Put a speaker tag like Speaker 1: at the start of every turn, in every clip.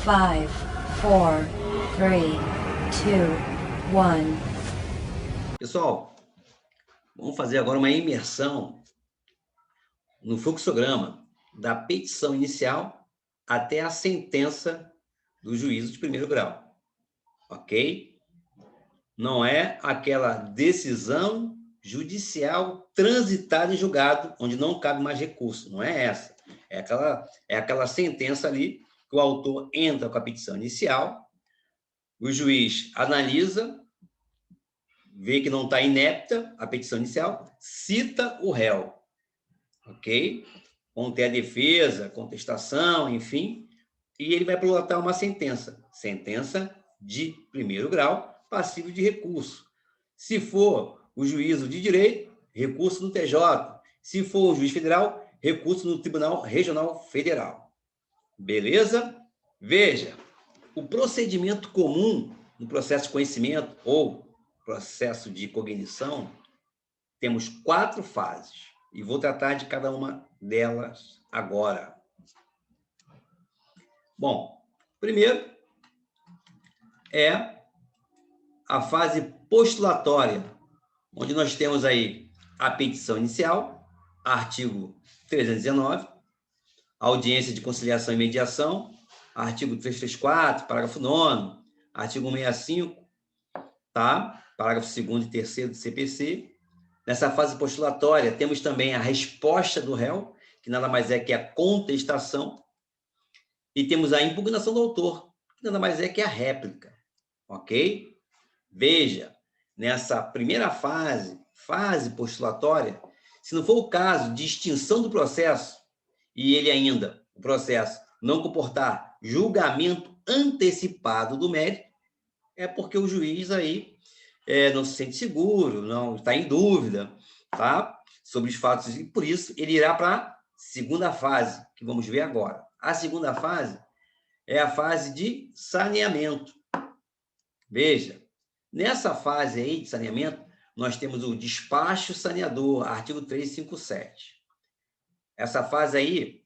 Speaker 1: 5, 4, 3, 2, 1.
Speaker 2: Pessoal, vamos fazer agora uma imersão no fluxograma da petição inicial até a sentença do juízo de primeiro grau, ok? Não é aquela decisão judicial transitada em julgado, onde não cabe mais recurso, não é essa. É aquela sentença ali que o autor entra com a petição inicial, o juiz analisa, vê que não está inepta a petição inicial, cita o réu, ok? Contém a defesa, contestação, enfim, e ele vai prolatar uma sentença de primeiro grau, passível de recurso. Se for o juízo de direito, recurso no TJ. Se for o juiz federal, recurso no Tribunal Regional Federal. Beleza? Veja, o procedimento comum no processo de conhecimento ou processo de cognição, temos 4 fases. E vou tratar de cada uma delas agora. Bom, primeiro é a fase postulatória, onde nós temos aí a petição inicial, artigo 319, audiência de conciliação e mediação, artigo 334, parágrafo 9º, artigo 165, tá? Parágrafo 2º e 3º do CPC. Nessa fase postulatória, temos também a resposta do réu, que nada mais é que a contestação, e temos a impugnação do autor, que nada mais é que a réplica, ok? Veja, nessa primeira fase postulatória, se não for o caso de extinção do processo, e ele ainda, o processo, não comportar julgamento antecipado do mérito, é porque o juiz aí não se sente seguro, não está em dúvida, tá? Sobre os fatos, e por isso ele irá para a segunda fase, que vamos ver agora. A segunda fase é a fase de saneamento. Veja, nessa fase aí de saneamento, nós temos o despacho saneador, artigo 357. Essa fase aí,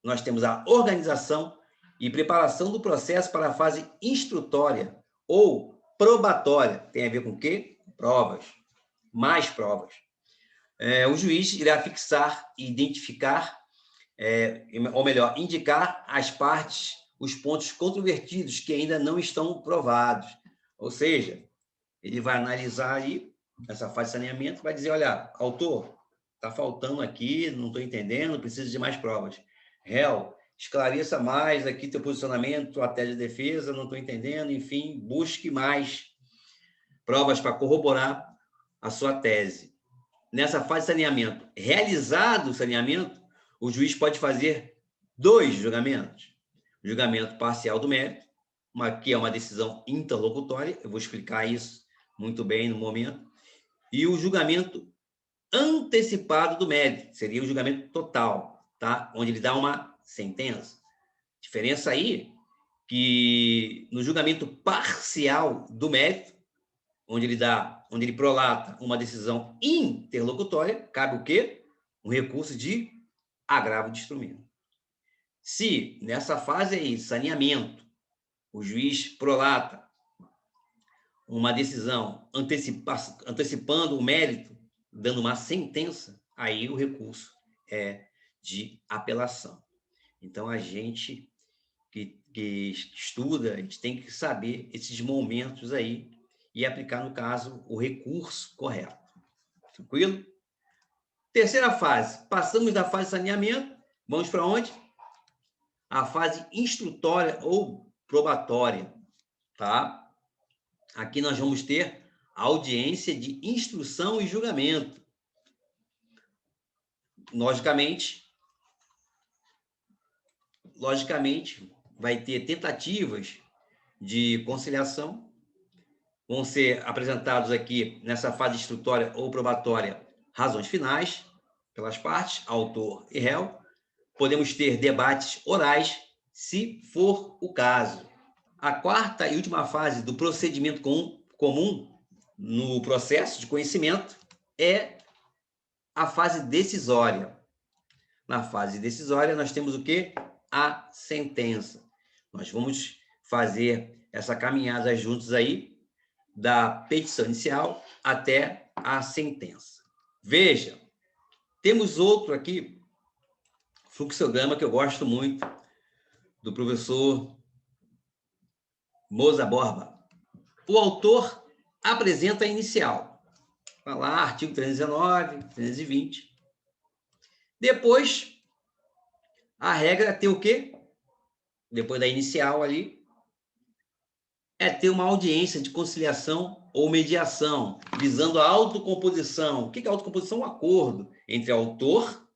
Speaker 2: nós temos a organização e preparação do processo para a fase instrutória ou probatória. Tem a ver com o quê? Provas, mais provas. O juiz irá fixar e identificar, ou melhor, indicar as partes, os pontos controvertidos que ainda não estão provados. Ou seja, ele vai analisar aí essa fase de saneamento, vai dizer, olha, autor, está faltando aqui, não estou entendendo, preciso de mais provas. Réu, esclareça mais aqui teu posicionamento, tua tese de defesa, não estou entendendo, enfim, busque mais provas para corroborar a sua tese. Nessa fase de saneamento, realizado o saneamento, o juiz pode fazer 2 julgamentos. O julgamento parcial do mérito, que é uma decisão interlocutória, eu vou explicar isso muito bem no momento, e o julgamento antecipado do mérito, seria o julgamento total, tá? Onde ele dá uma sentença. Diferença aí que no julgamento parcial do mérito, onde ele prolata uma decisão interlocutória, cabe o quê? Um recurso de agravo de instrumento. Se nessa fase aí, saneamento, o juiz prolata uma decisão antecipando o mérito, dando uma sentença, aí o recurso é de apelação. Então, a gente que estuda, a gente tem que saber esses momentos aí e aplicar, no caso, o recurso correto. Tranquilo? Terceira fase. Passamos da fase de saneamento, vamos para onde? A fase instrutória ou probatória, tá? Aqui nós vamos ter audiência de instrução e julgamento. Logicamente, vai ter tentativas de conciliação. Vão ser apresentados aqui, nessa fase instrutória ou probatória, razões finais pelas partes, autor e réu. Podemos ter debates orais, se for o caso. A quarta e última fase do procedimento comum no processo de conhecimento é a fase decisória. Na fase decisória, nós temos o quê? A sentença. Nós vamos fazer essa caminhada juntos aí, da petição inicial até a sentença. Veja, temos outro aqui, fluxograma que eu gosto muito, do professor Moza Borba. O autor apresenta a inicial. Vai lá, artigo 319, 320. Depois, a regra é ter o quê? Depois da inicial ali, é ter uma audiência de conciliação ou mediação, visando a autocomposição. O que é autocomposição? Um acordo entre o autor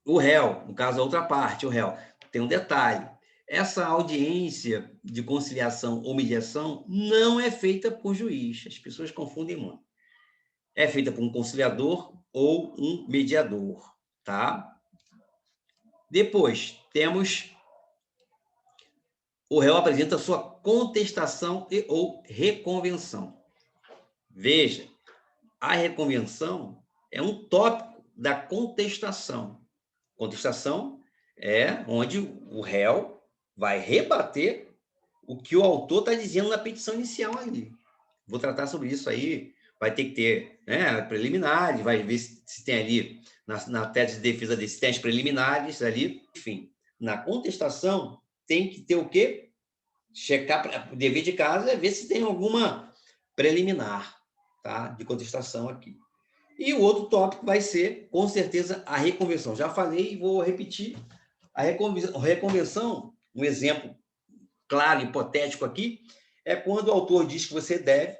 Speaker 2: e o réu, no caso, a outra parte, o réu. Tem um detalhe. Essa audiência de conciliação ou mediação não é feita por juiz. As pessoas confundem muito. É feita por um conciliador ou um mediador, tá? Depois, temos o réu apresenta sua contestação e ou reconvenção. Veja, a reconvenção é um tópico da contestação. Contestação é onde o réu vai rebater o que o autor está dizendo na petição inicial ali. Vou tratar sobre isso aí. Vai ter que ter, né, preliminares, vai ver se tem ali, na tese de defesa desses testes preliminares ali. Enfim, na contestação, tem que ter o quê? Checar, o dever de casa é ver se tem alguma preliminar, tá, de contestação aqui. E o outro tópico vai ser, com certeza, a reconvenção. Já falei e vou repetir. A reconvenção, um exemplo claro, hipotético aqui, é quando o autor diz que você deve,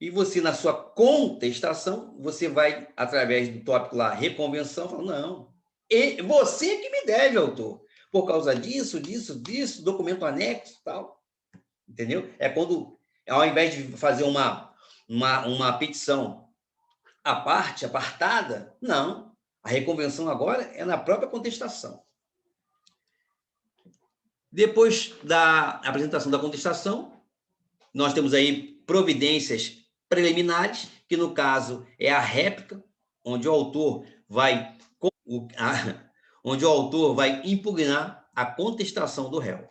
Speaker 2: e você, na sua contestação, você vai, através do tópico lá, reconvenção, falar, não, e você que me deve, autor, por causa disso, documento anexo e tal. Entendeu? É quando, ao invés de fazer uma petição à parte, apartada, não. A reconvenção agora é na própria contestação. Depois da apresentação da contestação, nós temos aí providências preliminares, que no caso é a réplica, onde o autor vai impugnar a contestação do réu.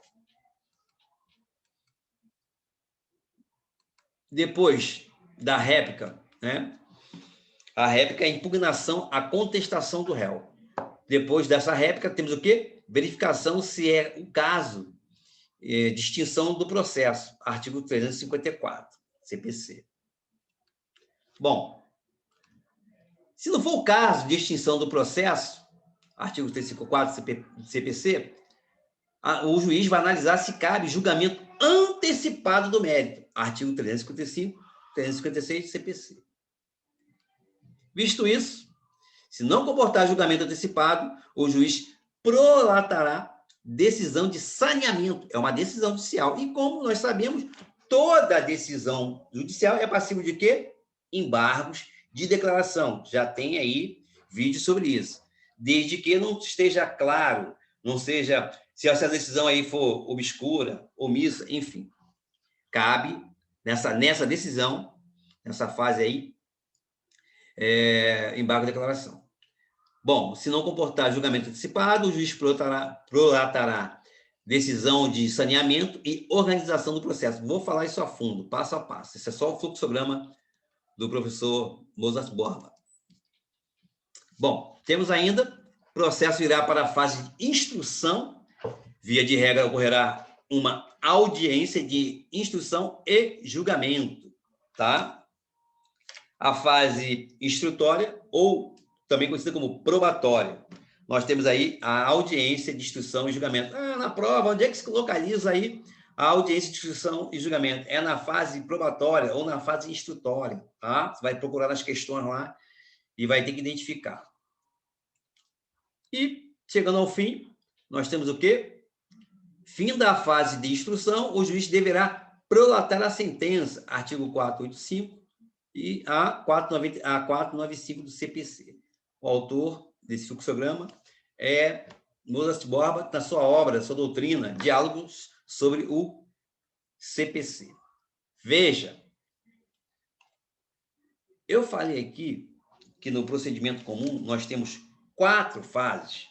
Speaker 2: Depois da réplica, né? A réplica é a impugnação, a contestação do réu. Depois dessa réplica, temos o quê? Verificação se é o caso de extinção do processo, artigo 354, CPC. Bom, se não for o caso de extinção do processo, artigo 354, CPC, o juiz vai analisar se cabe julgamento antecipado do mérito, artigo 355, 356 CPC. Visto isso, se não comportar julgamento antecipado, o juiz prolatará decisão de saneamento. É uma decisão judicial. E como nós sabemos, toda decisão judicial é passível de quê? Embargos de declaração. Já tem aí vídeo sobre isso. Desde que não esteja claro, não seja, se essa decisão aí for obscura, omissa, enfim. Cabe, nessa decisão, nessa fase aí, embargo de declaração. Bom, se não comportar julgamento antecipado, o juiz prolatará decisão de saneamento e organização do processo. Vou falar isso a fundo, passo a passo. Esse é só o fluxograma do professor Moza Borba. Bom, temos ainda, processo irá para a fase de instrução. Via de regra, ocorrerá uma audiência de instrução e julgamento, tá? A fase instrutória, ou também conhecida como probatória. Nós temos aí a audiência de instrução e julgamento. Na prova, onde é que se localiza aí a audiência de instrução e julgamento? É na fase probatória ou na fase instrutória, tá? Você vai procurar nas questões lá e vai ter que identificar. E, chegando ao fim, nós temos o quê? Fim da fase de instrução, o juiz deverá prolatar a sentença, artigo 485, e a 495 do CPC. O autor desse fluxograma é Moza Borba, na sua obra, sua doutrina, Diálogos sobre o CPC. Veja, eu falei aqui que no procedimento comum nós temos 4 fases.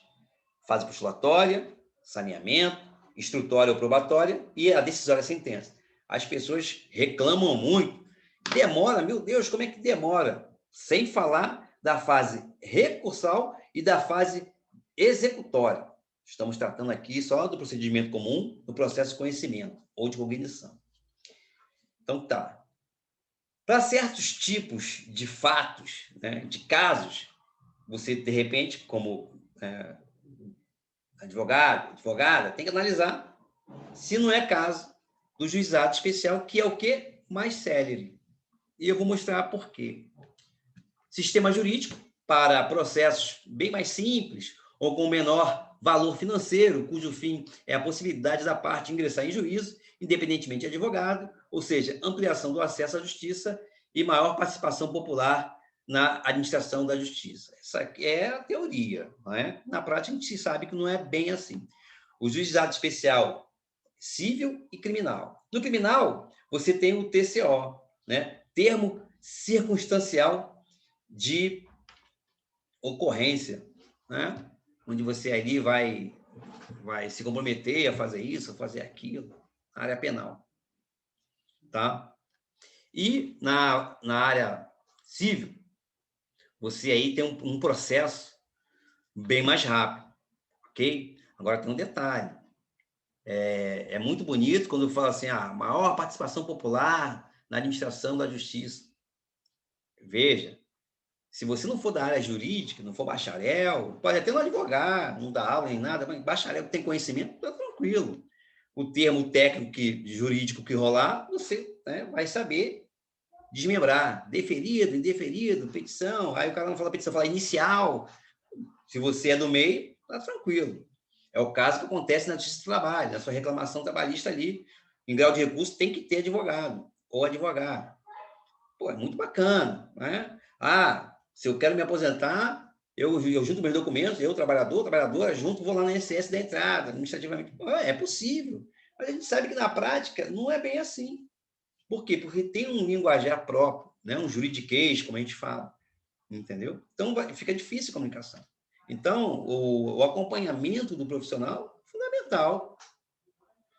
Speaker 2: Fase postulatória, saneamento, instrutória ou probatória e a decisória sentença. As pessoas reclamam muito, demora, meu Deus, como é que demora? Sem falar da fase recursal e da fase executória. Estamos tratando aqui só do procedimento comum, do processo de conhecimento ou de cognição. Então, tá. Para certos tipos de fatos, né, de casos, você, de repente, como advogada, tem que analisar se não é caso do juizado especial, que é o quê? Mais célere. E eu vou mostrar por quê. Sistema jurídico para processos bem mais simples ou com menor valor financeiro, cujo fim é a possibilidade da parte ingressar em juízo, independentemente de advogado, ou seja, ampliação do acesso à justiça e maior participação popular na administração da justiça. Essa é a teoria, não é? Na prática, a gente sabe que não é bem assim. O juizado especial civil e criminal. No criminal, você tem o TCO, né? Termo circunstancial de ocorrência, né? Onde você ali vai se comprometer a fazer isso, a fazer aquilo, na área penal. Tá? E na área civil, você aí tem um processo bem mais rápido, ok? Agora tem um detalhe. É muito bonito quando fala assim, maior participação popular na administração da justiça. Veja, se você não for da área jurídica, não for bacharel, pode até não advogar, não dar aula nem nada, mas bacharel que tem conhecimento, está tranquilo. O termo técnico jurídico que rolar, você, né, vai saber desmembrar. Deferido, indeferido, petição. Aí o cara não fala petição, fala inicial. Se você é do meio, está tranquilo. É o caso que acontece na Justiça do Trabalho, na sua reclamação trabalhista ali, em grau de recurso, tem que ter advogado ou advogado. Pô, é muito bacana, né? Se eu quero me aposentar, eu junto meus documentos, eu, trabalhador, trabalhadora, junto, vou lá na INSS da entrada, administrativamente. É possível. Mas a gente sabe que na prática não é bem assim. Por quê? Porque tem um linguajar próprio, né? Um juridiquês, como a gente fala. Entendeu? Então, fica difícil a comunicação. Então, o acompanhamento do profissional é fundamental.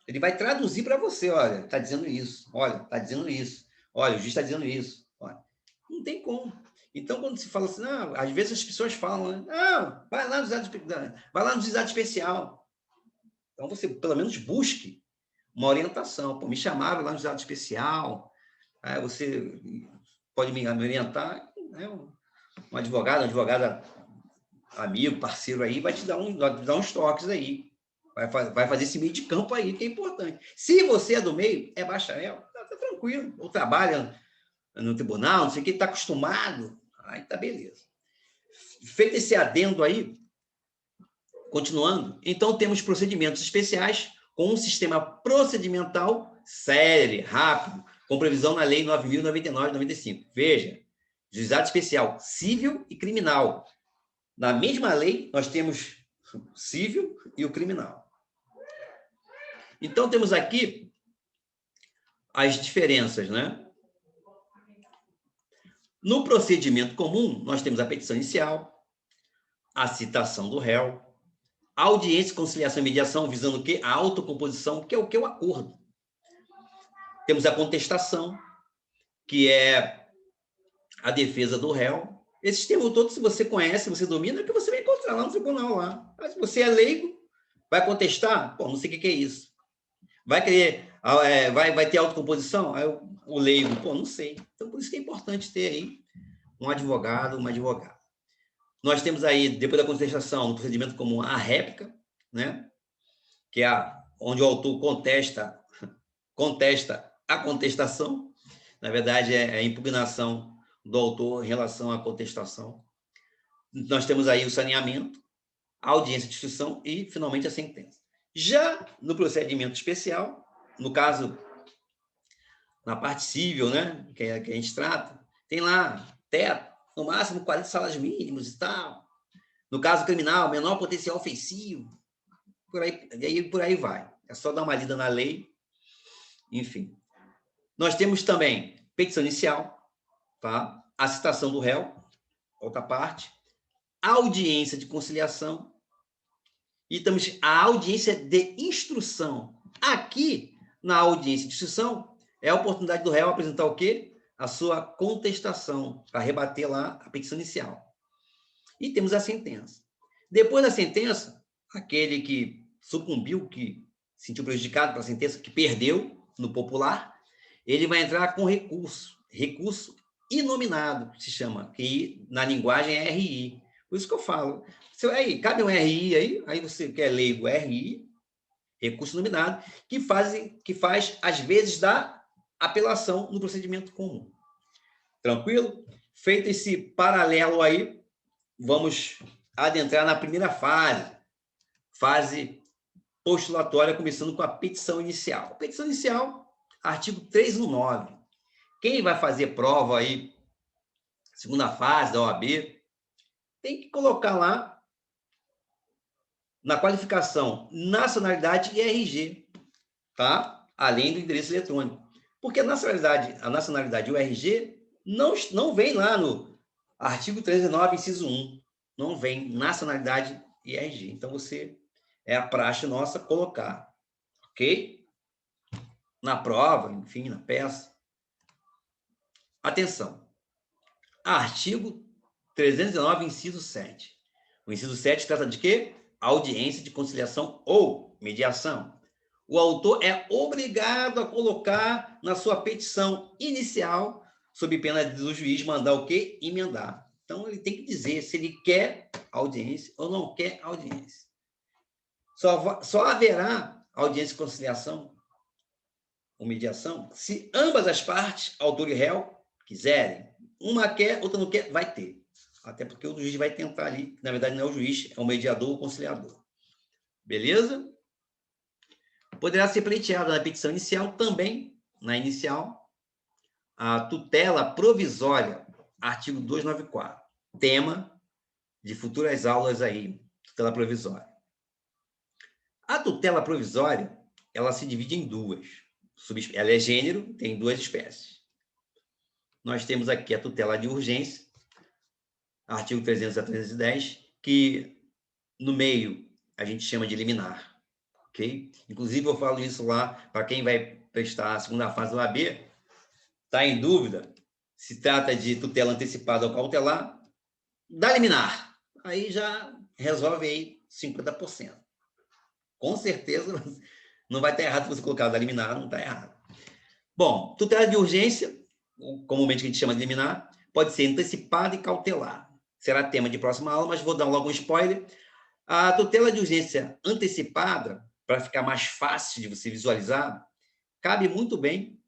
Speaker 2: Ele vai traduzir para você, olha, está dizendo isso, olha, está dizendo isso, olha, o juiz está dizendo isso. Olha. Não tem como. Então, quando se fala assim, às vezes as pessoas falam, vai lá no juizado especial. Então, você, pelo menos, busque uma orientação. Pô, me chamaram lá no juizado especial, você pode me orientar, né? Um advogado, uma advogada amigo, parceiro aí, vai te dar uns toques aí. Vai fazer esse meio de campo aí, que é importante. Se você é do meio, é bacharel, tá tranquilo. Ou trabalha no tribunal, não sei o que, está acostumado, aí tá beleza. Feito esse adendo aí, continuando, então temos procedimentos especiais com um sistema procedimental célere, rápido, com previsão na Lei 9.099 de 95. Veja, juizado especial civil e criminal. Na mesma lei, nós temos o civil e o criminal. Então, temos aqui as diferenças, né? No procedimento comum, nós temos a petição inicial, a citação do réu, a audiência, conciliação e mediação, visando o quê? A autocomposição, que é o quê? O acordo. Temos a contestação, que é a defesa do réu. Esses termos todos, se você conhece, você domina, é que você vai encontrar lá no tribunal. Lá. Mas se você é leigo, vai contestar? Pô, não sei o que é isso. Vai querer, vai ter autocomposição? Aí o leigo, pô, não sei. Então, por isso que é importante ter aí um advogado, uma advogada. Nós temos aí, depois da contestação, no procedimento comum, a réplica, né? Que é onde o autor contesta a contestação. Na verdade, é a impugnação do autor em relação à contestação. Nós temos aí o saneamento, a audiência de instrução e, finalmente, a sentença. Já no procedimento especial, no caso, na parte civil, né, que a gente trata, tem lá teto, no máximo 40 salários mínimos e tal. No caso criminal, menor potencial ofensivo, por aí vai. É só dar uma lida na lei, enfim. Nós temos também petição inicial, tá? A citação do réu, outra parte, audiência de conciliação E temos a audiência de instrução. Aqui, na audiência de instrução, é a oportunidade do réu apresentar o quê? A sua contestação, para rebater lá a petição inicial. E temos a sentença. Depois da sentença, aquele que sucumbiu, que se sentiu prejudicado pela sentença, que perdeu no popular, ele vai entrar com recurso inominado, que se chama, que na linguagem é RI. Por isso que eu falo. Aí, cabe um RI aí você quer leigo RI, recurso inominado, que faz, às vezes, da apelação no procedimento comum. Tranquilo? Feito esse paralelo aí, vamos adentrar na primeira fase postulatória, começando com a petição inicial. Petição inicial, artigo 319. Quem vai fazer prova aí, segunda fase da OAB, tem que colocar lá na qualificação nacionalidade e RG, tá? Além do endereço eletrônico. Porque a nacionalidade e o RG não vem lá no artigo 309, inciso 1. Não vem nacionalidade e RG. Então, é a praxe nossa colocar, ok? Na prova, enfim, na peça. Atenção. Artigo 319, inciso 7. O inciso 7 trata de quê? Audiência de conciliação ou mediação. O autor é obrigado a colocar na sua petição inicial, sob pena do juiz mandar o quê? Emendar. Então, ele tem que dizer se ele quer audiência ou não quer audiência. Só haverá audiência de conciliação ou mediação se ambas as partes, autor e réu, quiserem. Uma quer, outra não quer, vai ter. Até porque o juiz vai tentar ali, na verdade não é o juiz, é o mediador ou o conciliador. Beleza? Poderá ser pleiteada na petição inicial também, na inicial, a tutela provisória, artigo 294, tema de futuras aulas aí, tutela provisória. A tutela provisória, ela se divide em duas. Ela é gênero, tem duas espécies. Nós temos aqui a tutela de urgência, artigo 300 a 310, que no meio a gente chama de liminar, ok? Inclusive eu falo isso lá para quem vai prestar a segunda fase do AB, está em dúvida se trata de tutela antecipada ou cautelar, dá liminar. Aí já resolve aí 50%. Com certeza não vai estar errado se você colocar da liminar, não está errado. Bom, tutela de urgência, comumente a gente chama de liminar, pode ser antecipada e cautelar. Será tema de próxima aula, mas vou dar logo um spoiler. A tutela de urgência antecipada, para ficar mais fácil de você visualizar, cabe muito bem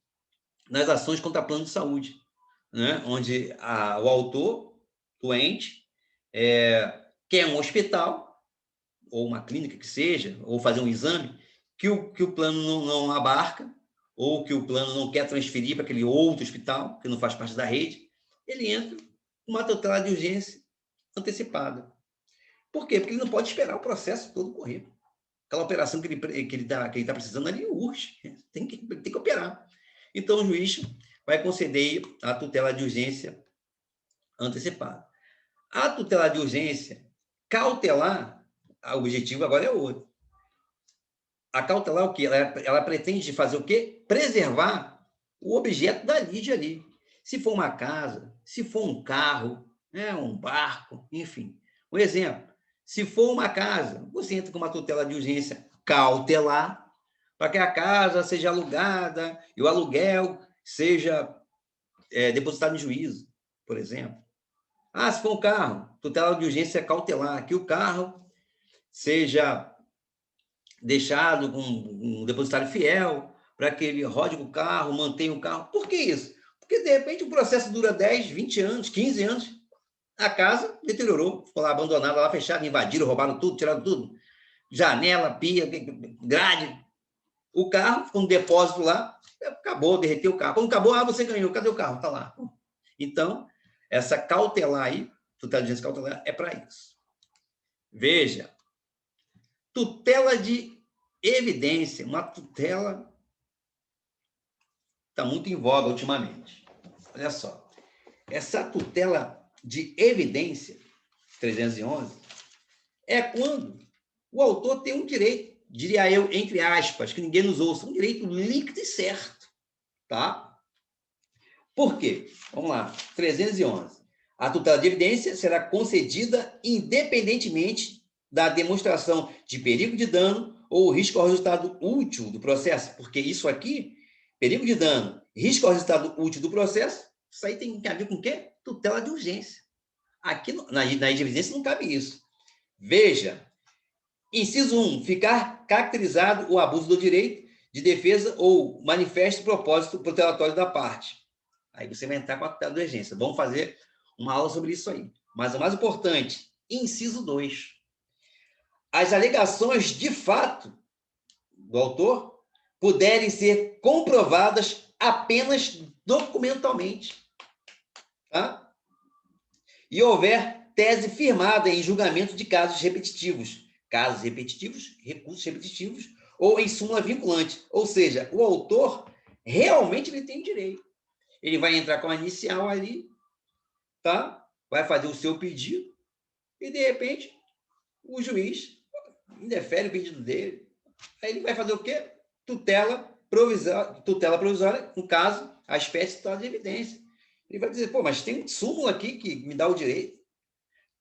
Speaker 2: nas ações contra plano de saúde, né? Onde o autor, doente, quer um hospital, ou uma clínica que seja, ou fazer um exame, que o plano não abarca, ou que o plano não quer transferir para aquele outro hospital, que não faz parte da rede, ele entra com uma tutela de urgência antecipada. Por quê? Porque ele não pode esperar o processo todo correr. Aquela operação que ele tá precisando ali urge, tem que operar. Então, o juiz vai conceder a tutela de urgência antecipada. A tutela de urgência cautelar, o objetivo agora é outro. A cautelar, o quê? Ela pretende fazer o quê? Preservar o objeto da lide ali. Se for uma casa, se for um carro, um barco, enfim. Um exemplo, se for uma casa, você entra com uma tutela de urgência cautelar para que a casa seja alugada e o aluguel seja depositado em juízo, por exemplo. Se for um carro, tutela de urgência cautelar, que o carro seja deixado com um depositário fiel, para que ele rode o carro, mantenha o carro. Por que isso? Porque, de repente, o processo dura 10, 20 anos, 15 anos, a casa deteriorou, ficou lá abandonada, lá fechada, invadiram, roubaram tudo, tiraram tudo. Janela, pia, grade. O carro ficou um depósito lá, acabou, derreteu o carro. Quando acabou, você ganhou, cadê o carro? Está lá. Então, essa cautelar aí, tutela de urgência cautelar, é para isso. Veja, tutela de evidência, uma tutela está muito em voga ultimamente. Olha só, essa tutela de evidência, 311, é quando o autor tem um direito, diria eu, entre aspas, que ninguém nos ouça, um direito líquido e certo, tá? Por quê? Vamos lá, 311. A tutela de evidência será concedida independentemente da demonstração de perigo de dano ou risco ao resultado útil do processo, porque isso aqui, perigo de dano, risco ao resultado útil do processo, isso aí tem a ver com o quê? Tutela de urgência. Aqui, na lei de evidência, não cabe isso. Veja, inciso 1, ficar caracterizado o abuso do direito de defesa ou manifesto propósito protelatório da parte. Aí você vai entrar com a tutela de urgência. Vamos fazer uma aula sobre isso aí. Mas o mais importante, inciso 2. As alegações de fato do autor puderem ser comprovadas apenas documentalmente. Tá? E houver tese firmada em julgamento de casos repetitivos, recursos repetitivos, ou em súmula vinculante. Ou seja, o autor realmente ele tem direito. Ele vai entrar com a inicial ali, tá? Vai fazer o seu pedido e, de repente, o juiz indefere o pedido dele. Aí ele vai fazer o quê? Tutela provisória, no caso, a espécie de tutela de evidência. Ele vai dizer, pô, mas tem um súmula aqui que me dá o direito.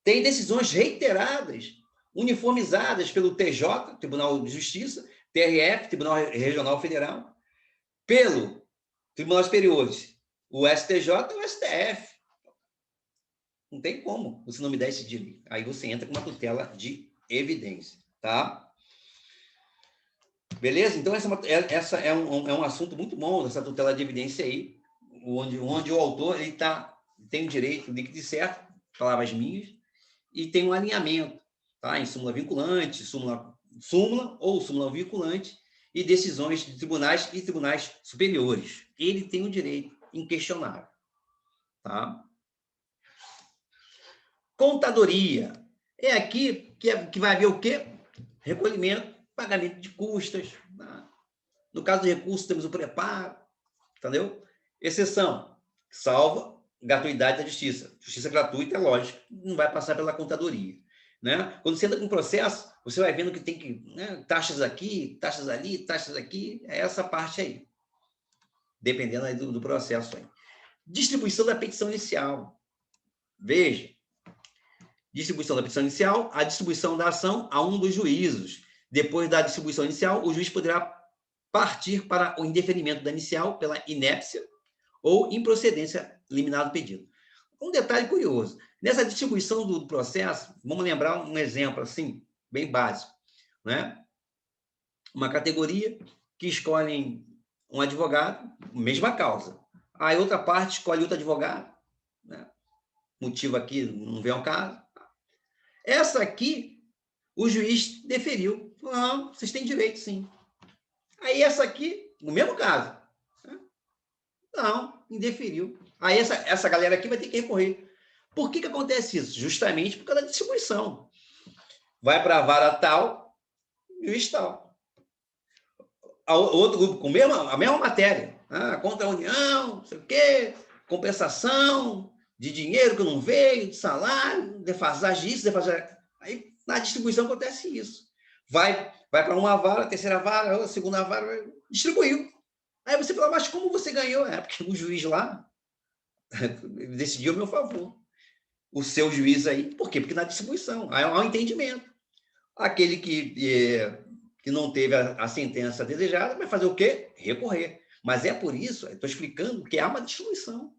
Speaker 2: Tem decisões reiteradas, uniformizadas pelo TJ, Tribunal de Justiça, TRF, Tribunal Regional Federal, pelo Tribunal Superiores, o STJ e o STF. Não tem como você não me dar esse direito. Aí você entra com uma tutela de evidência, tá? Beleza? Então, essa é um assunto muito bom, essa tutela de evidência aí, onde o autor ele tem o direito líquido e certo, palavras minhas, e tem um alinhamento, tá? Em súmula vinculante, súmula ou súmula vinculante, e decisões de tribunais e tribunais superiores. Ele tem um direito inquestionável, tá? Contadoria. É aqui que vai haver o quê? Recolhimento, pagamento de custas. Tá? No caso do recurso, temos o preparo, entendeu? Exceção, salva gratuidade da justiça. Justiça gratuita, é lógico, não vai passar pela contadoria. Né? Quando você entra com um processo, você vai vendo que tem que, né, taxas aqui, taxas ali, taxas aqui, é essa parte aí. Dependendo aí do processo aí. Distribuição da petição inicial. Veja, distribuição da petição inicial, a distribuição da ação a um dos juízos. Depois da distribuição inicial, o juiz poderá partir para o indeferimento da inicial pela inépcia ou improcedência liminar do pedido. Um detalhe curioso, nessa distribuição do processo, vamos lembrar um exemplo assim, bem básico, né? Uma categoria que escolhe um advogado, mesma causa. Aí outra parte escolhe outro advogado, né? Motivo aqui não vem ao caso. Essa aqui, o juiz deferiu. Não, vocês têm direito, sim. Aí essa aqui, no mesmo caso. Não, indeferiu. Aí essa galera aqui vai ter que recorrer. Por que acontece isso? Justamente por causa da distribuição. Vai para a vara tal, juiz tal. Outro grupo com a mesma matéria. Contra a União, não sei o quê, compensação de dinheiro que não veio, de salário, defasagem disso, defasagem. Aí na distribuição acontece isso. Vai para uma vara, terceira vara, segunda vara, distribuiu. Aí você fala, mas como você ganhou? É porque o juiz lá decidiu a meu favor. O seu juiz aí, por quê? Porque na distribuição, aí há um entendimento. Aquele que não teve a sentença desejada vai fazer o quê? Recorrer. Mas é por isso, estou explicando que há uma distribuição.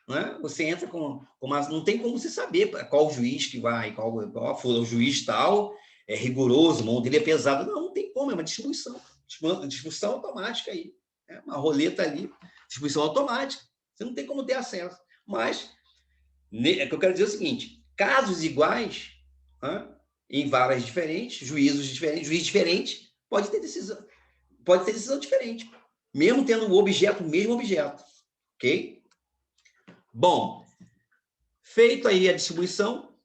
Speaker 2: Né? Você entra com não tem como você saber qual juiz que vai, qual for o juiz tal, é rigoroso, o mão dele é pesado. Não tem como, é uma distribuição. Distribuição automática aí. É uma roleta ali, distribuição automática. Você não tem como ter acesso. Mas, é que eu quero dizer o seguinte, casos iguais, em varas diferentes, juízes diferentes, juiz diferente, pode ter decisão diferente, mesmo tendo o mesmo objeto. Ok? Bom, feito aí a distribuição,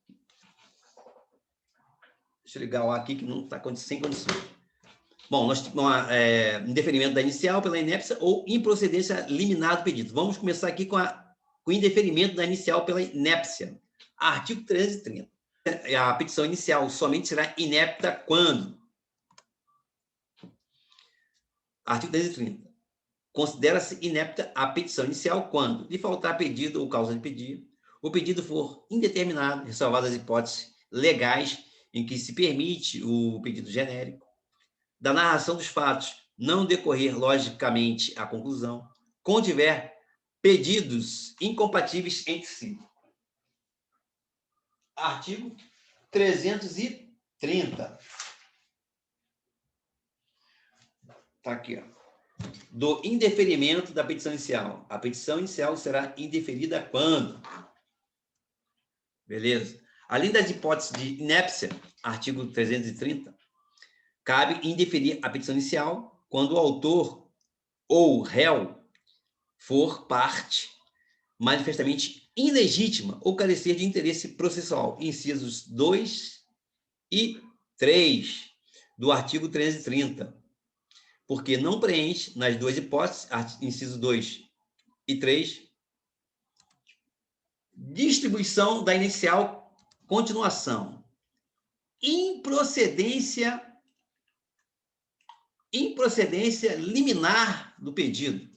Speaker 2: deixa eu ligar o aqui que não está sem condições. Bom, nós temos indeferimento da inicial pela inépcia ou improcedência liminar do pedido. Vamos começar aqui com o indeferimento da inicial pela inépcia. Artigo 330. A petição inicial somente será inepta quando Artigo 330. Considera-se inepta a petição inicial quando lhe faltar pedido ou causa de pedido, o pedido for indeterminado, ressalvadas as hipóteses legais em que se permite o pedido genérico, da narração dos fatos não decorrer logicamente à conclusão, contiver pedidos incompatíveis entre si. Artigo 330. Está aqui, ó. Do indeferimento da petição inicial. A petição inicial será indeferida quando? Beleza? Além das hipóteses de inépcia, artigo 330, cabe indeferir a petição inicial quando o autor ou réu for parte manifestamente ilegítima ou carecer de interesse processual. Incisos 2 e 3 do artigo 330. Porque não preenche, nas duas hipóteses, inciso 2 e 3, distribuição da inicial continuação. Improcedência liminar do pedido.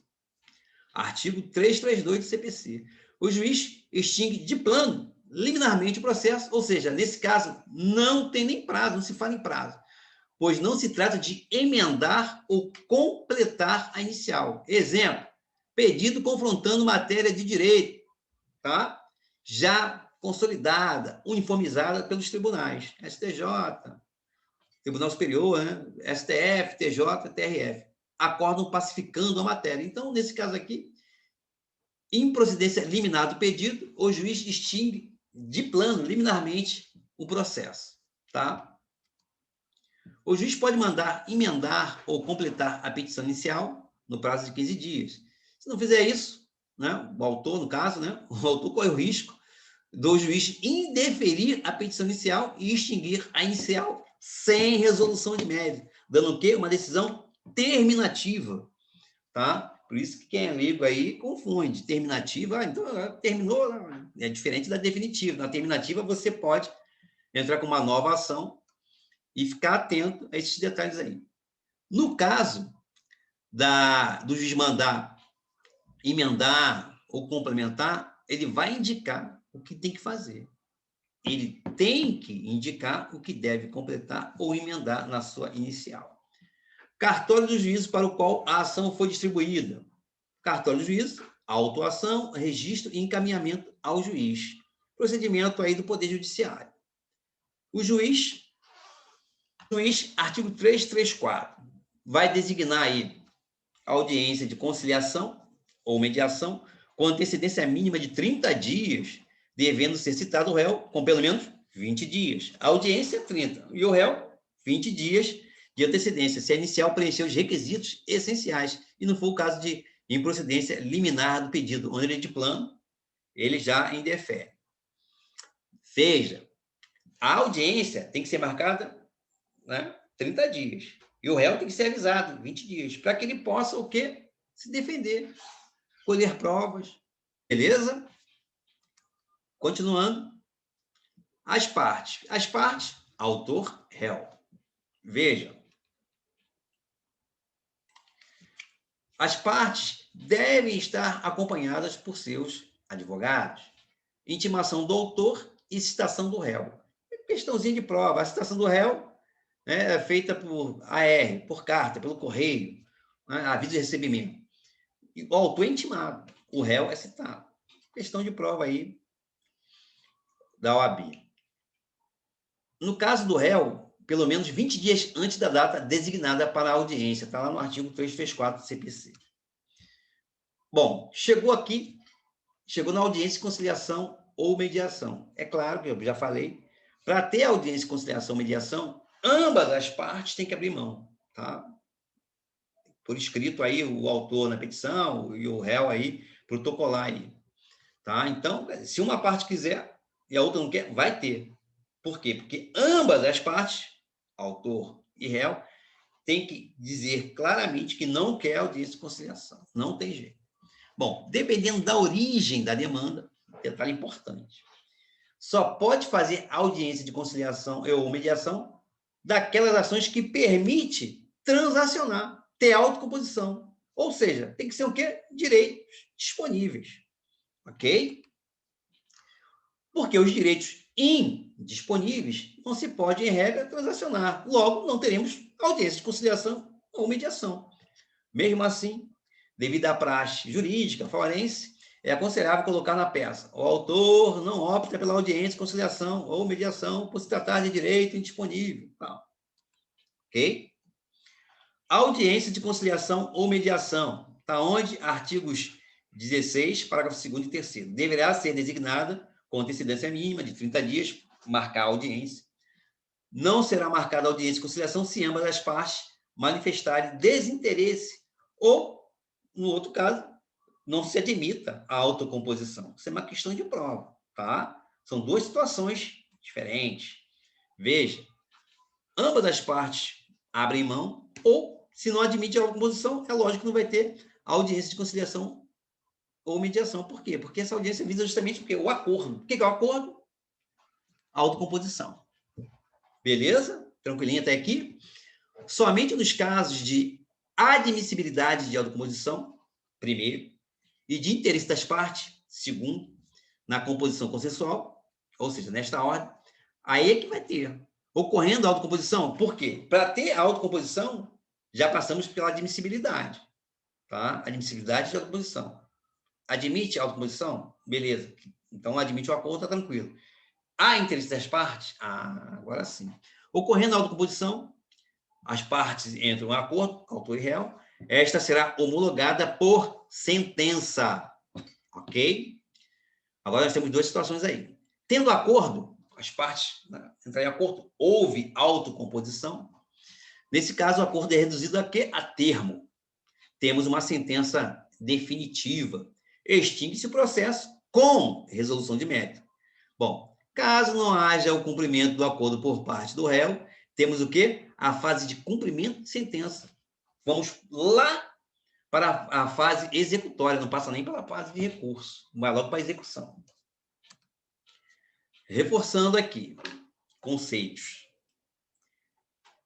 Speaker 2: Artigo 332 do CPC. O juiz extingue de plano, liminarmente, o processo, ou seja, nesse caso, não tem nem prazo, não se fala em prazo, pois não se trata de emendar ou completar a inicial. Exemplo, pedido confrontando matéria de direito, tá? Já consolidada, uniformizada pelos tribunais, STJ, Tribunal Superior, né? STF, TJ, TRF, acordam pacificando a matéria. Então, nesse caso aqui, improcedência liminar do pedido, o juiz extingue de plano, liminarmente, o processo, tá? O juiz pode mandar emendar ou completar a petição inicial no prazo de 15 dias. Se não fizer isso, né, o autor, no caso, né, o autor corre o risco do juiz indeferir a petição inicial e extinguir a inicial sem resolução de mérito, dando o quê? Uma decisão terminativa, tá? Por isso que quem é leigo aí confunde. Terminativa, então terminou, é diferente da definitiva. Na terminativa, você pode entrar com uma nova ação e ficar atento a esses detalhes aí. No caso do juiz mandar emendar ou complementar, ele vai indicar o que tem que fazer. Ele tem que indicar o que deve completar ou emendar na sua inicial. Cartório do juízo para o qual a ação foi distribuída. Cartório do juízo, autuação, registro e encaminhamento ao juiz. Procedimento aí do Poder Judiciário. O juiz, artigo 334, vai designar aí a audiência de conciliação ou mediação com antecedência mínima de 30 dias, devendo ser citado o réu com pelo menos 20 dias. A audiência, 30. E o réu, 20 dias de antecedência, se a inicial preencher os requisitos essenciais, e não for o caso de improcedência liminar do pedido, onde ele de plano, ele já indefere. Veja, a audiência tem que ser marcada, né, 30 dias. E o réu tem que ser avisado 20 dias, para que ele possa o quê? Se defender, colher provas. Beleza? Continuando. As partes. As partes, autor, réu. Veja. As partes devem estar acompanhadas por seus advogados. Intimação do autor e citação do réu. Questãozinha de prova. A citação do réu é feita por AR, por carta, pelo correio, né, aviso de recebimento. E o autor é intimado, o réu é citado. Questão de prova aí da OAB. No caso do réu, pelo menos 20 dias antes da data designada para a audiência. Está lá no artigo 334 do CPC. Bom, chegou aqui, chegou na audiência de conciliação ou mediação. É claro que eu já falei, para ter audiência de conciliação ou mediação, ambas as partes têm que abrir mão, tá? Por escrito aí, o autor na petição e o réu aí, protocolar aí, tá? Então, se uma parte quiser e a outra não quer, vai ter. Por quê? Porque ambas as partes, autor e réu, têm que dizer claramente que não quer audiência de conciliação. Não tem jeito. Bom, dependendo da origem da demanda, detalhe importante, só pode fazer audiência de conciliação ou mediação daquelas ações que permite transacionar, ter autocomposição. Ou seja, tem que ser o quê? Direitos disponíveis. Ok? Porque os direitos indisponíveis não se pode, em regra, transacionar. Logo, não teremos audiência de conciliação ou mediação. Mesmo assim, devido à praxe jurídica forense, é aconselhável colocar na peça: o autor não opta pela audiência de conciliação ou mediação por se tratar de direito indisponível. Ok? Audiência de conciliação ou mediação. Está onde? Artigos 16, parágrafo 2º e 3º. Deverá ser designada com antecedência mínima de 30 dias, marcar a audiência. Não será marcada a audiência de conciliação se ambas as partes manifestarem desinteresse ou, no outro caso, não se admita a autocomposição. Isso é uma questão de prova, tá? São duas situações diferentes. Veja, ambas as partes abrem mão ou, se não admite a autocomposição, é lógico que não vai ter audiência de conciliação ou mediação. Por quê? Porque essa audiência visa justamente o acordo. O que é o acordo? Autocomposição. Beleza? Tranquilinho até aqui? Somente nos casos de admissibilidade de autocomposição, primeiro, e de interesse das partes, segundo, na composição consensual, ou seja, nesta ordem, aí é que vai ter. Ocorrendo a autocomposição, por quê? Para ter a autocomposição, já passamos pela admissibilidade, tá? Admissibilidade de autocomposição. Admite a autocomposição? Beleza. Então, admite o acordo, está tranquilo. Há interesse das partes? Agora sim. Ocorrendo a autocomposição, as partes entram em acordo, autor e réu, esta será homologada por sentença. Ok? Agora nós temos duas situações aí. Tendo acordo, as partes entrarem em acordo, houve autocomposição. Nesse caso, o acordo é reduzido a quê? A termo. Temos uma sentença definitiva. Extingue-se o processo com resolução de mérito. Bom, caso não haja o cumprimento do acordo por parte do réu, temos o quê? A fase de cumprimento de sentença. Vamos lá para a fase executória, não passa nem pela fase de recurso, vai logo para a execução. Reforçando aqui, conceitos.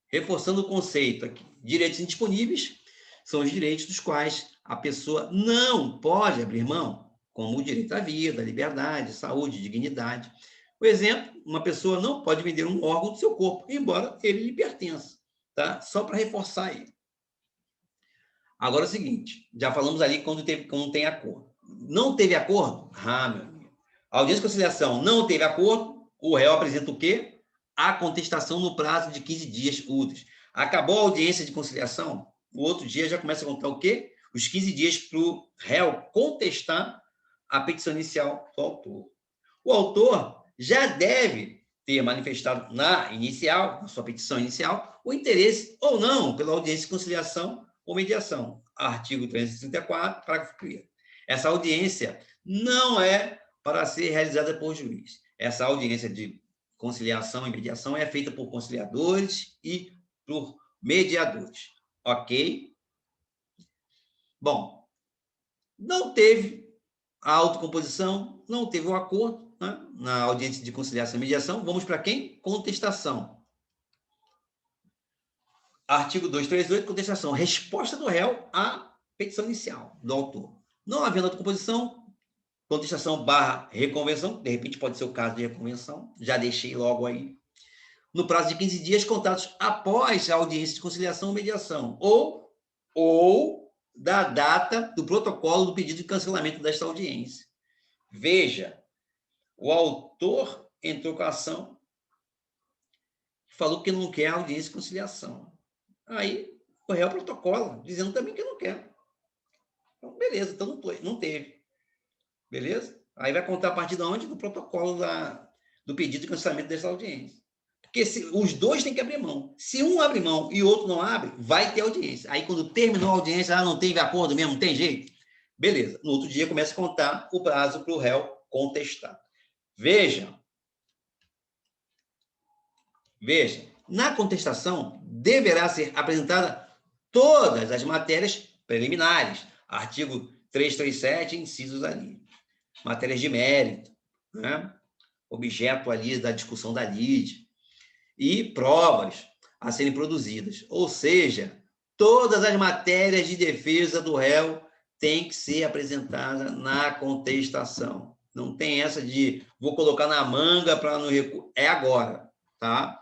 Speaker 2: Reforçando o conceito aqui. Direitos indisponíveis são os direitos dos quais a pessoa não pode abrir mão, como o direito à vida, à liberdade, saúde, dignidade. Por exemplo, uma pessoa não pode vender um órgão do seu corpo, embora ele lhe pertença, tá? Só para reforçar ele. Agora é o seguinte, já falamos ali quando tem acordo. Não teve acordo? Meu amigo. A audiência de conciliação não teve acordo, o réu apresenta o quê? A contestação no prazo de 15 dias úteis. Acabou a audiência de conciliação, o outro dia já começa a contar o quê? Os 15 dias para o réu contestar a petição inicial do autor. O autor já deve ter manifestado na sua petição inicial, o interesse ou não pela audiência de conciliação ou mediação. Artigo 334, parágrafo 1º. Essa audiência não é para ser realizada por juiz. Essa audiência de conciliação e mediação é feita por conciliadores e por mediadores. Ok? Bom, não teve a autocomposição, não teve o acordo, né, na audiência de conciliação e mediação. Vamos para quem? Contestação. Artigo 238, contestação. Resposta do réu à petição inicial do autor. Não havendo autocomposição, contestação / reconvenção, de repente pode ser o caso de reconvenção, já deixei logo aí. No prazo de 15 dias, contados após a audiência de conciliação ou mediação, ou da data do protocolo do pedido de cancelamento desta audiência. Veja, o autor entrou com a ação, falou que não quer audiência de conciliação. Aí, o réu protocola, dizendo também que não quer. Então, beleza, então não teve. Beleza? Aí vai contar a partir de onde? Do protocolo do pedido de cancelamento dessa audiência. Porque os dois têm que abrir mão. Se um abre mão e o outro não abre, vai ter audiência. Aí, quando terminou a audiência, não teve acordo mesmo, não tem jeito. Beleza. No outro dia, começa a contar o prazo para o réu contestar. Veja, na contestação, deverá ser apresentada todas as matérias preliminares. Artigo 337, incisos ali. Matérias de mérito, né? Objeto ali da discussão da lide. E provas a serem produzidas. Ou seja, todas as matérias de defesa do réu têm que ser apresentadas na contestação. Não tem essa de vou colocar na manga para no recurso. É agora, tá?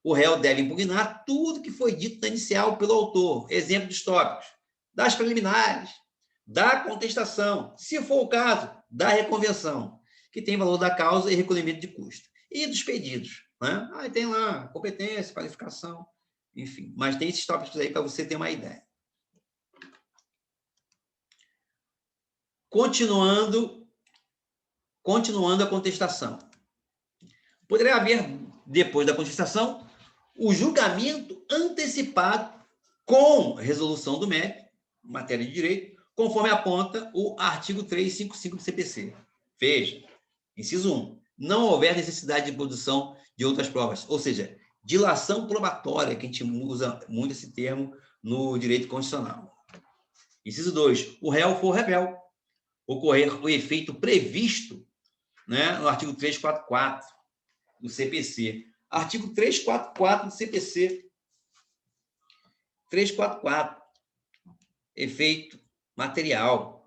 Speaker 2: O réu deve impugnar tudo que foi dito na inicial pelo autor. Exemplo dos tópicos, das preliminares, da contestação, se for o caso, da reconvenção, que tem valor da causa e recolhimento de custo. E dos pedidos, né? Aí tem lá competência, qualificação, enfim. Mas tem esses tópicos aí para você ter uma ideia. Continuando a contestação. Poderia haver, depois da contestação, o julgamento antecipado com resolução do mérito, matéria de direito, conforme aponta o artigo 355 do CPC. Veja, inciso 1, não houver necessidade de produção de outras provas, ou seja, dilação probatória, que a gente usa muito esse termo no direito constitucional. Inciso 2, o réu for rebel, ocorrer o efeito previsto, né, no artigo 344 do CPC. Artigo 344 do CPC. 344. Efeito material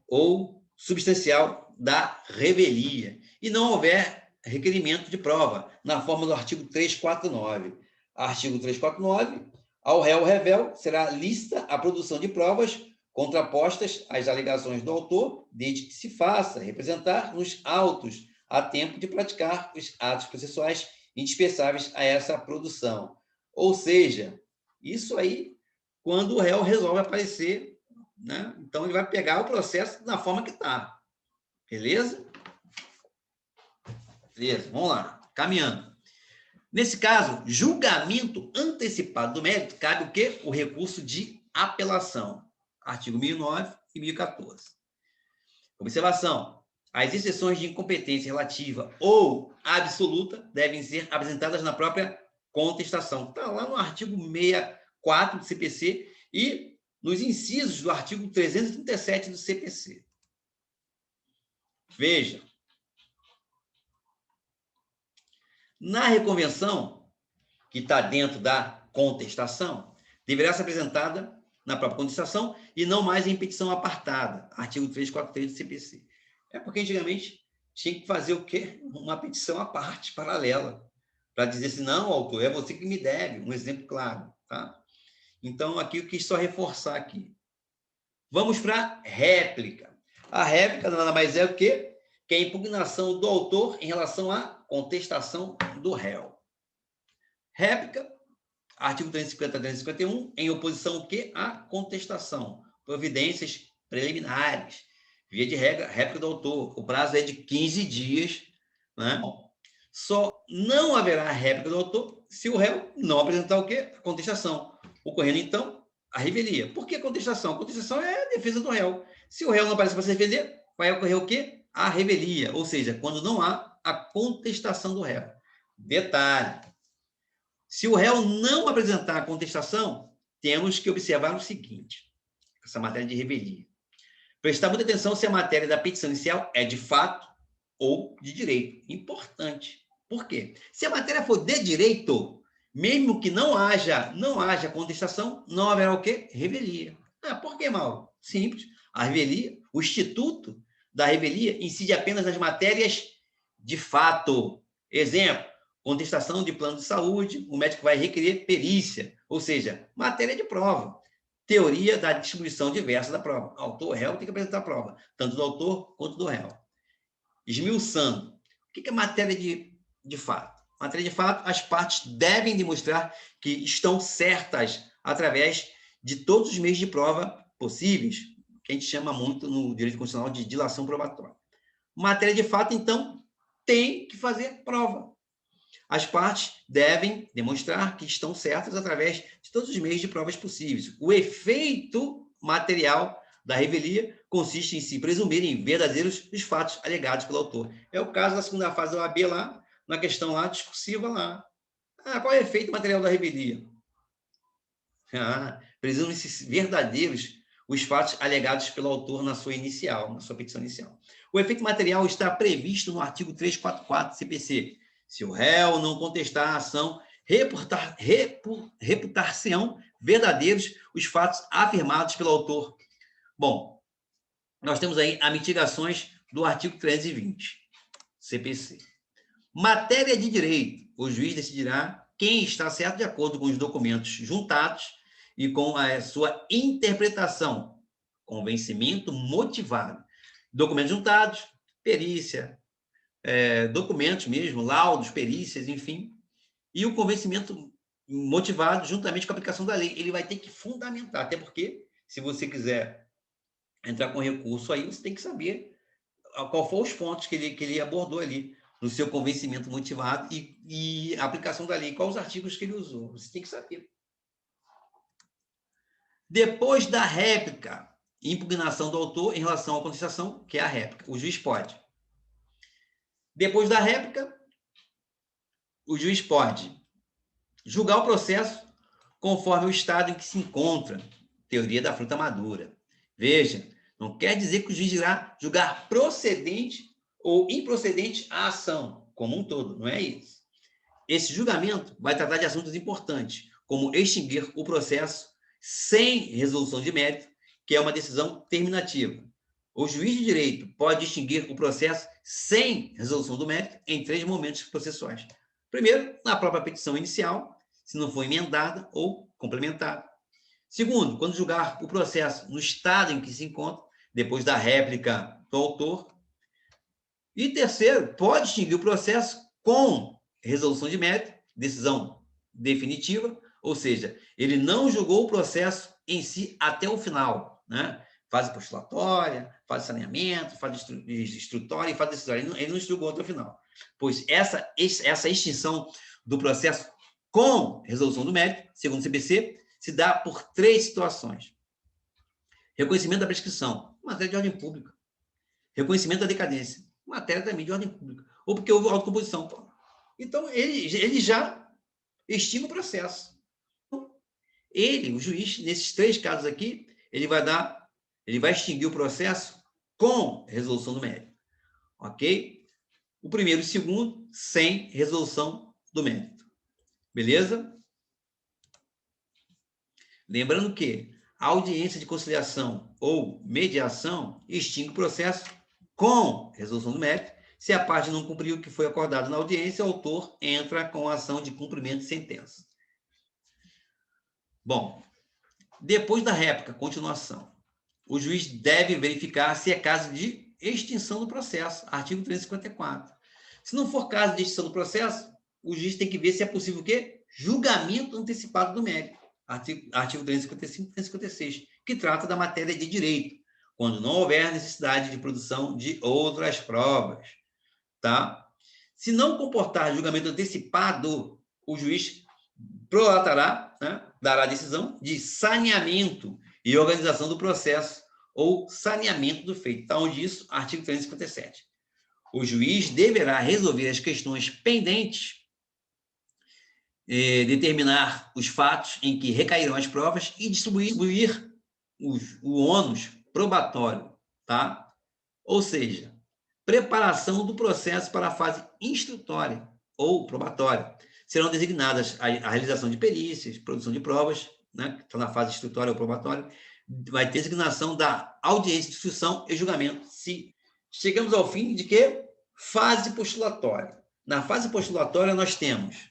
Speaker 2: ou substancial da revelia. E não houver requerimento de prova, na forma do artigo 349. Artigo 349. Ao réu revel será lícita a produção de provas contrapostas às alegações do autor, desde que se faça representar nos autos a tempo de praticar os atos processuais indispensáveis a essa produção. Ou seja, isso aí, quando o réu resolve aparecer, né? Então ele vai pegar o processo na forma que está. Beleza? Beleza, vamos lá. Caminhando. Nesse caso, julgamento antecipado do mérito, cabe o quê? O recurso de apelação. Artigo 1009 e 1014. Observação. As exceções de incompetência relativa ou absoluta devem ser apresentadas na própria contestação. Está lá no artigo 64 do CPC e nos incisos do artigo 337 do CPC. Veja. Na reconvenção, que está dentro da contestação, deverá ser apresentada na própria contestação e não mais em petição apartada, artigo 343 do CPC. É porque antigamente tinha que fazer o quê? Uma petição à parte, paralela, para dizer assim, não, autor, é você que me deve, um exemplo claro, tá? Então, aqui eu quis só reforçar aqui. Vamos para a réplica. A réplica nada mais é o quê? Que é a impugnação do autor em relação à contestação do réu. Réplica, artigo 350 a 351, em oposição ao quê? À contestação. Providências preliminares. Via de regra, réplica do autor. O prazo é de 15 dias. Né? Só não haverá réplica do autor se o réu não apresentar o quê? A contestação. Ocorrendo, então, a revelia. Por que a contestação? A contestação é a defesa do réu. Se o réu não aparecer para se defender, vai ocorrer o quê? A revelia. Ou seja, quando não há a contestação do réu. Detalhe. Se o réu não apresentar a contestação, temos que observar o seguinte, essa matéria de revelia. Prestar muita atenção se a matéria da petição inicial é de fato ou de direito. Importante. Por quê? Se a matéria for de direito, mesmo que não haja contestação, não haverá o quê? Revelia. Por que, Mauro? Simples. A revelia, o instituto da revelia incide apenas nas matérias de fato. Exemplo, contestação de plano de saúde, o médico vai requerer perícia, ou seja, matéria de prova. Teoria da distribuição diversa da prova. Autor, réu tem que apresentar a prova, tanto do autor quanto do réu. Esmiuçando. O que é matéria de fato? Matéria de fato, as partes devem demonstrar que estão certas através de todos os meios de prova possíveis, que a gente chama muito no direito constitucional de dilação probatória. Matéria de fato, então, tem que fazer prova. As partes devem demonstrar que estão certas através de todos os meios de provas possíveis. O efeito material da revelia consiste em se presumirem verdadeiros os fatos alegados pelo autor. É o caso da segunda fase da OAB lá, na questão lá, discursiva lá. Qual é o efeito material da revelia? Presumem-se verdadeiros os fatos alegados pelo autor na sua petição inicial. O efeito material está previsto no artigo 344 do CPC. Se o réu não contestar a ação, reputar-se-ão verdadeiros os fatos afirmados pelo autor. Bom, nós temos aí as mitigações do artigo 320, CPC. Matéria de direito. O juiz decidirá quem está certo de acordo com os documentos juntados e com a sua interpretação, convencimento motivado. Documentos juntados, perícia, documentos mesmo, laudos, perícias, enfim. E o convencimento motivado juntamente com a aplicação da lei. Ele vai ter que fundamentar, até porque, se você quiser entrar com recurso aí, você tem que saber qual foram os pontos que ele abordou ali, no seu convencimento motivado e a aplicação da lei, quais os artigos que ele usou. Você tem que saber. Depois da réplica, impugnação do autor em relação à contestação, que é a réplica. O juiz pode. Depois da réplica, o juiz pode julgar o processo conforme o estado em que se encontra. Teoria da fruta madura. Veja, não quer dizer que o juiz irá julgar procedente ou improcedente a ação, como um todo, não é isso. Esse julgamento vai tratar de assuntos importantes, como extinguir o processo sem resolução de mérito, que é uma decisão terminativa. O juiz de direito pode extinguir o processo sem resolução do mérito em 3 momentos processuais. Primeiro, na própria petição inicial, se não for emendada ou complementada. Segundo, quando julgar o processo no estado em que se encontra, depois da réplica do autor. E terceiro, pode extinguir o processo com resolução de mérito, decisão definitiva, ou seja, ele não julgou o processo em si até o final, né? Fase postulatória, fase de saneamento, fase instrutória e fase decisória. Ele não julgou até o final. Pois essa extinção do processo com resolução do mérito, segundo o CPC, se dá por 3 situações. Reconhecimento da prescrição, matéria de ordem pública. Reconhecimento da decadência, matéria também de ordem pública. Ou porque houve autocomposição. Então, ele já extingue o processo. O juiz, nesses 3 casos aqui, ele vai extinguir o processo com resolução do mérito. Ok? O primeiro e o segundo, sem resolução do mérito. Beleza? Lembrando que a audiência de conciliação ou mediação extingue o processo com resolução do mérito. Se a parte não cumpriu o que foi acordado na audiência, o autor entra com a ação de cumprimento de sentença. Bom, depois da réplica, continuação, o juiz deve verificar se é caso de extinção do processo, artigo 354. Se não for caso de extinção do processo, o juiz tem que ver se é possível o quê? Julgamento antecipado do mérito. Artigo 355 e 356, que trata da matéria de direito, quando não houver necessidade de produção de outras provas. Tá? Se não comportar julgamento antecipado, o juiz prolatará, né, dará a decisão de saneamento e organização do processo ou saneamento do feito. Está onde isso? Artigo 357. O juiz deverá resolver as questões pendentes, determinar os fatos em que recairão as provas e distribuir o ônus probatório, tá? Ou seja, preparação do processo para a fase instrutória ou probatória. Serão designadas a realização de perícias, produção de provas, né, que está na fase instrutória ou probatória, vai ter designação da audiência de instrução e julgamento. Se chegamos ao fim de quê? Fase postulatória. Na fase postulatória, nós temos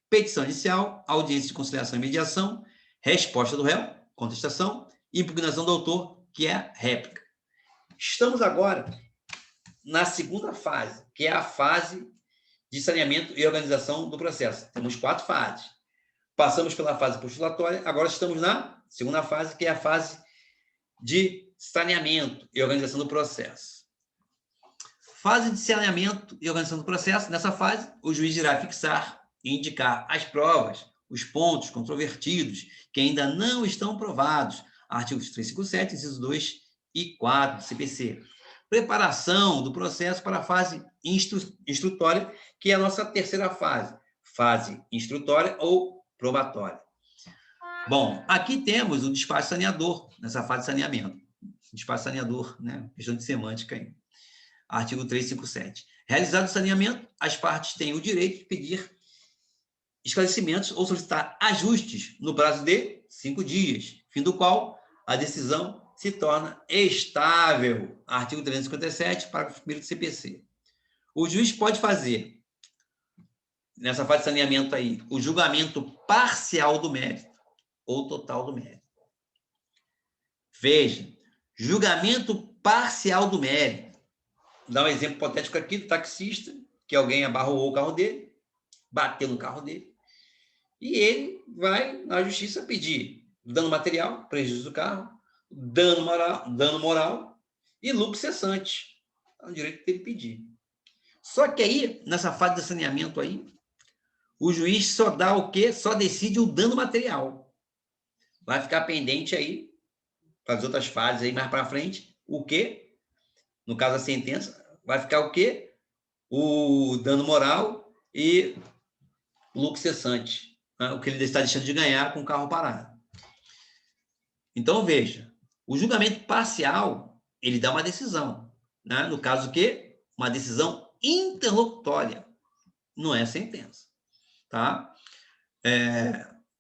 Speaker 2: petição inicial, audiência de conciliação e mediação, resposta do réu, contestação, e impugnação do autor, que é réplica. Estamos agora na segunda fase, que é a fase de saneamento e organização do processo. Temos 4 fases. Passamos pela fase postulatória, agora estamos na segunda fase, que é a fase de saneamento e organização do processo. Fase de saneamento e organização do processo. Nessa fase, o juiz irá fixar e indicar as provas, os pontos controvertidos que ainda não estão provados. Artigos 357, incisos 2 e 4 do CPC. Preparação do processo para a fase instrutória, que é a nossa terceira fase. Fase instrutória ou probatória. Bom, aqui temos o despacho saneador, nessa fase de saneamento. Despacho saneador, né? Questão de semântica aí. Artigo 357. Realizado o saneamento, as partes têm o direito de pedir esclarecimentos ou solicitar ajustes no prazo de 5 dias, fim do qual a decisão se torna estável. Artigo 357, parágrafo 1º do CPC. O juiz pode fazer, nessa fase de saneamento aí, o julgamento parcial do mérito ou total do mérito. Veja, julgamento parcial do mérito. Dá um exemplo hipotético aqui do taxista, que alguém abarroou o carro dele, bateu no carro dele, e ele vai na justiça pedir dano material, prejuízo do carro, dano moral e lucro cessante. É o direito dele pedir. Só que aí, nessa fase de saneamento aí, o juiz só dá o quê? Só decide o dano material. Vai ficar pendente aí, para as outras fases aí mais para frente, o quê? No caso da sentença, vai ficar o quê? O dano moral e o lucro cessante, né? O que ele está deixando de ganhar com o carro parado. Então, veja, o julgamento parcial, ele dá uma decisão, né? No caso, o quê? Uma decisão interlocutória, não é sentença, tá?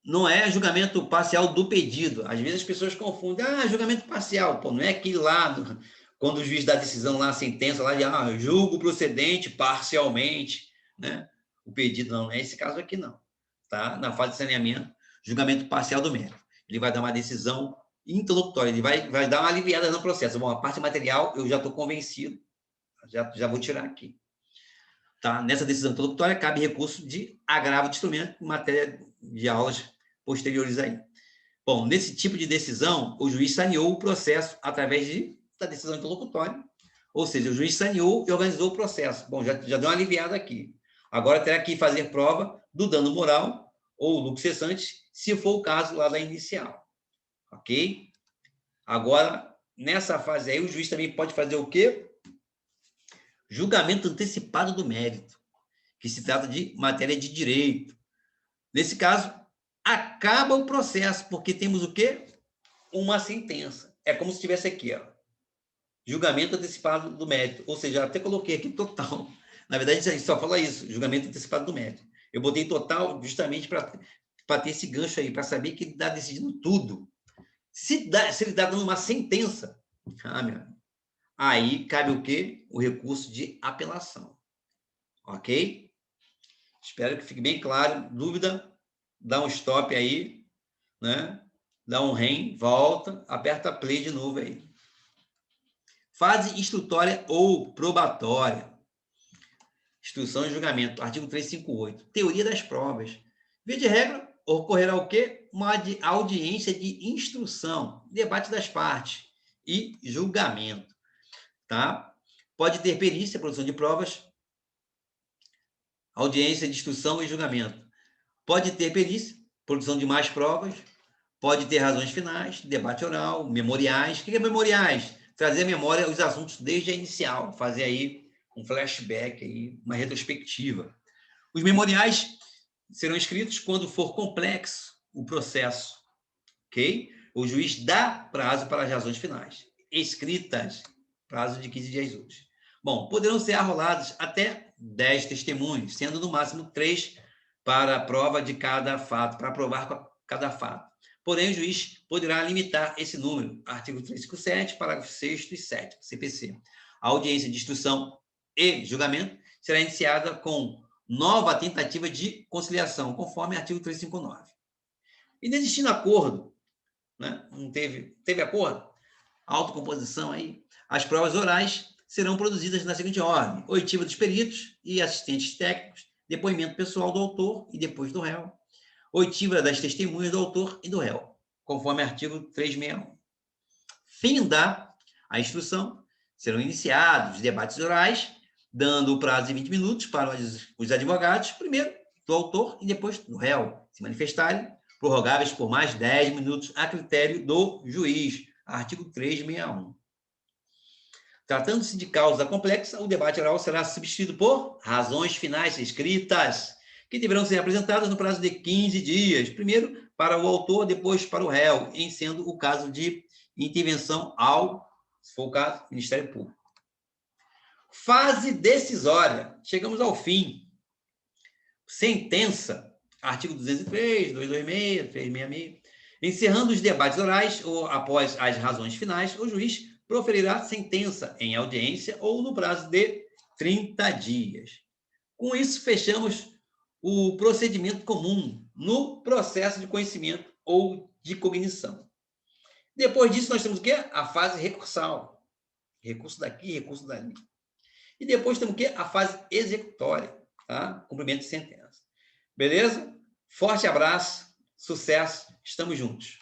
Speaker 2: Não é julgamento parcial do pedido. Às vezes as pessoas confundem, julgamento parcial, pô, não é aquele lá, quando o juiz dá a decisão lá, a sentença lá, de julgo procedente parcialmente, né? O pedido não é esse caso aqui, não, tá? Na fase de saneamento, julgamento parcial do mérito. Ele vai dar uma decisão interlocutória, ele vai dar uma aliviada no processo. Bom, a parte material, eu já estou convencido, já vou tirar aqui. Tá? Nessa decisão interlocutória, cabe recurso de agravo de instrumento em matéria de aulas posteriores aí. Bom, nesse tipo de decisão, o juiz saneou o processo através da decisão interlocutória, ou seja, o juiz saneou e organizou o processo. Bom, já deu uma aliviada aqui. Agora terá que fazer prova do dano moral ou lucro cessante, se for o caso lá da inicial. Ok? Agora, nessa fase aí, o juiz também pode fazer o quê? Julgamento antecipado do mérito, que se trata de matéria de direito. Nesse caso, acaba o processo, porque temos o quê? Uma sentença. É como se tivesse aqui, ó, julgamento antecipado do mérito. Ou seja, até coloquei aqui total. Na verdade, a gente só fala isso, julgamento antecipado do mérito. Eu botei total justamente para ter esse gancho aí, para saber que ele está decidindo tudo. Se ele está dando uma sentença, meu amigo, aí cabe o quê? O recurso de apelação. Ok? Espero que fique bem claro. Dúvida? Dá um stop aí, né? Dá um rem, volta, aperta play de novo aí. Fase instrutória ou probatória. Instrução e julgamento, artigo 358. Teoria das provas. Via de regra, ocorrerá o quê? Uma audiência de instrução, debate das partes e julgamento, tá? Pode ter perícia, produção de provas, audiência de instrução e julgamento. Pode ter perícia, produção de mais provas, pode ter razões finais, debate oral, memoriais. O que é memoriais? Trazer à memória os assuntos desde a inicial, fazer aí um flashback, aí, uma retrospectiva. Os memoriais serão escritos quando for complexo o processo, ok? O juiz dá prazo para as razões finais, escritas, prazo de 15 dias úteis. Bom, poderão ser arrolados até 10 testemunhos, sendo no máximo 3 para a prova de cada fato, para provar cada fato. Porém, o juiz poderá limitar esse número, artigo 357, parágrafo 6º e 7º, CPC. A audiência de instrução e julgamento será iniciada com nova tentativa de conciliação, conforme artigo 359. Inexistindo acordo, né? Não teve acordo, autocomposição aí, as provas orais serão produzidas na seguinte ordem: oitiva dos peritos e assistentes técnicos, depoimento pessoal do autor e depois do réu, oitiva das testemunhas do autor e do réu, conforme artigo 361. Findada a instrução, serão iniciados debates orais, dando o prazo de 20 minutos para os advogados, primeiro do autor e depois do réu, se manifestarem, prorrogáveis por mais 10 minutos a critério do juiz, artigo 361. Tratando-se de causa complexa, o debate oral será substituído por razões finais escritas, que deverão ser apresentadas no prazo de 15 dias, primeiro para o autor, depois para o réu, em sendo o caso de intervenção se for o caso, Ministério Público. Fase decisória. Chegamos ao fim. Sentença. Artigo 203, 226, 366. Encerrando os debates orais ou após as razões finais, o juiz proferirá sentença em audiência ou no prazo de 30 dias. Com isso, fechamos o procedimento comum no processo de conhecimento ou de cognição. Depois disso, nós temos o quê? A fase recursal. Recurso daqui, recurso dali. E depois temos o quê? A fase executória, tá? Cumprimento de sentença. Beleza? Forte abraço, sucesso, estamos juntos.